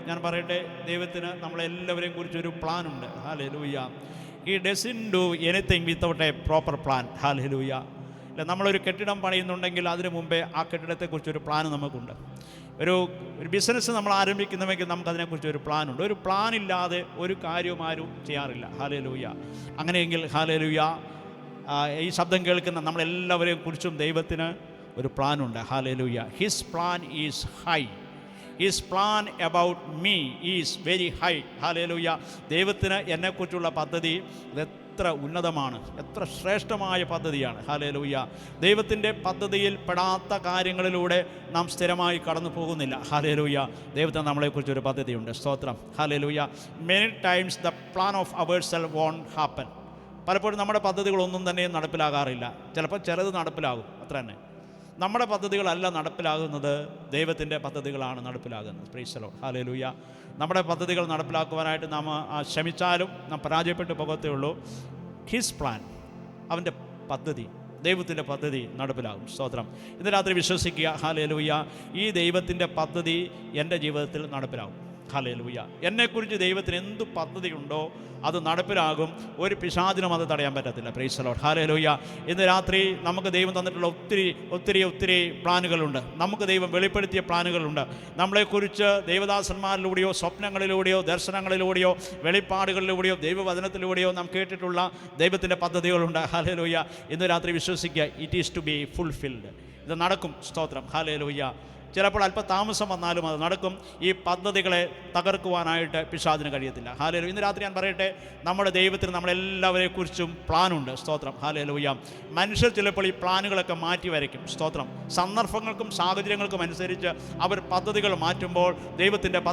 ഞാൻ പറയട്ടെ, ദൈവത്തിന് നമ്മളെല്ലാവരെയും കുറിച്ചൊരു പ്ലാനുണ്ട്. Hallelujah. He doesn't do anything without a proper plan. Hallelujah. അല്ല, നമ്മളൊരു കെട്ടിടം പണിയുന്നുണ്ടെങ്കിൽ അതിനു മുമ്പേ ആ കെട്ടിടത്തെക്കുറിച്ചൊരു പ്ലാൻ നമുക്കുണ്ട്. ഒരു ബിസിനസ് നമ്മൾ ആരംഭിക്കുന്നുവെങ്കിൽ നമുക്കതിനെക്കുറിച്ചൊരു പ്ലാനുണ്ട്. ഒരു പ്ലാനില്ലാതെ ഒരു കാര്യവും ആരും ചെയ്യാറില്ല. ഹല്ലേലൂയ. അങ്ങനെയെങ്കിൽ ഹല്ലേലൂയ, ഈ ശബ്ദം കേൾക്കുന്ന നമ്മളെല്ലാവരെയും കുറിച്ചും ദൈവത്തിന് ഒരു പ്ലാനുണ്ട്. Hallelujah. His plan is high. His plan about me is very high. Hallelujah. ദൈവത്തിന് എന്നെക്കുറിച്ചുള്ള പദ്ധതി എത്ര ഉന്നതമാണ്, എത്ര ശ്രേഷ്ഠമായ പദ്ധതിയാണ്. ഹല്ലേലൂയ. ദൈവത്തിൻ്റെ പദ്ധതിയിൽ പെടാത്ത കാര്യങ്ങളിലൂടെ നാം സ്ഥിരമായി കടന്നു പോകുന്നില്ല. ഹല്ലേലൂയ. ദൈവത്തിന് നമ്മളെക്കുറിച്ചൊരു പദ്ധതിയുണ്ട്. സ്തോത്രം. ഹല്ലേലൂയ. Many times the plan of our self won't happen. പലപ്പോഴും നമ്മുടെ പദ്ധതികളൊന്നും തന്നെ നടപ്പിലാകാറില്ല. ചിലപ്പോൾ ചിലത് നടപ്പിലാകും, അത്ര തന്നെ. നമ്മുടെ പദ്ധതികളല്ല നടപ്പിലാകുന്നത്, ദൈവത്തിൻ്റെ പദ്ധതികളാണ് നടപ്പിലാകുന്നത്. Praise the Lord. ഹല്ലേലൂയ. നമ്മുടെ പദ്ധതികൾ നടപ്പിലാക്കുവാനായിട്ട് നാം ശ്രമിച്ചാലും നാം പരാജയപ്പെട്ടു പോകത്തേ ഉള്ളൂ. ഹിസ് പ്ലാൻ, അവൻ്റെ പദ്ധതി, ദൈവത്തിൻ്റെ പദ്ധതി നടപ്പിലാകും. സ്തോത്രം. ഇന്ന് രാത്രി വിശ്വസിക്കുക. ഹല്ലേലൂയ. ഈ ദൈവത്തിൻ്റെ പദ്ധതി എൻ്റെ ജീവിതത്തിൽ നടപ്പിലാകും. ഹല്ലേലൂയ. എന്നെക്കുറിച്ച് ദൈവത്തിന് എന്ത് പദ്ധതിയുണ്ടോ അത് നടപ്പിലാകും. ഒരു പിശാചിനും അത് തടയാൻ പറ്റത്തില്ല. Price the Lord. ഹല്ലേലൂയ. ഇന്ന് രാത്രി നമുക്ക് ദൈവം തന്നിട്ടുള്ള ഒത്തിരി പ്ലാനുകളുണ്ട്. നമുക്ക് ദൈവം വെളിപ്പെടുത്തിയ പ്ലാനുകളുണ്ട്. നമ്മളെക്കുറിച്ച് ദൈവദാസന്മാരിലൂടെയോ സ്വപ്നങ്ങളിലൂടെയോ ദർശനങ്ങളിലൂടെയോ വെളിപ്പാടുകളിലൂടെയോ ദൈവവചനത്തിലൂടെയോ നാം കേട്ടിട്ടുള്ള ദൈവത്തിൻ്റെ പദ്ധതികളുണ്ട്. ഹല്ലേലൂയ. ഇന്ന് രാത്രി വിശ്വസിക്കുക. It is to be fulfilled. ഇത് നടക്കും. സ്തോത്രം. ഹല്ലേലൂയ. ചിലപ്പോൾ അല്പം താമസം വന്നാലും അത് നടക്കും. ഈ പദ്ധതികളെ തകർക്കുവാനായിട്ട് പിശാചിന് കഴിയത്തില്ല. ഹല്ലേലൂയ. ഇന്ന് രാത്രി ഞാൻ പറയട്ടെ, നമ്മുടെ ദൈവത്തിന് നമ്മളെല്ലാവരെക്കുറിച്ചും പ്ലാനുണ്ട്. സ്തോത്രം. ഹല്ലേലൂയ. മനുഷ്യർ ചിലപ്പോൾ ഈ പ്ലാനുകളൊക്കെ മാറ്റി വരയ്ക്കും. സ്തോത്രം. സന്ദർഭങ്ങൾക്കും സാഹചര്യങ്ങൾക്കും അനുസരിച്ച് അവർ പദ്ധതികൾ മാറ്റുമ്പോൾ ദൈവത്തിൻ്റെ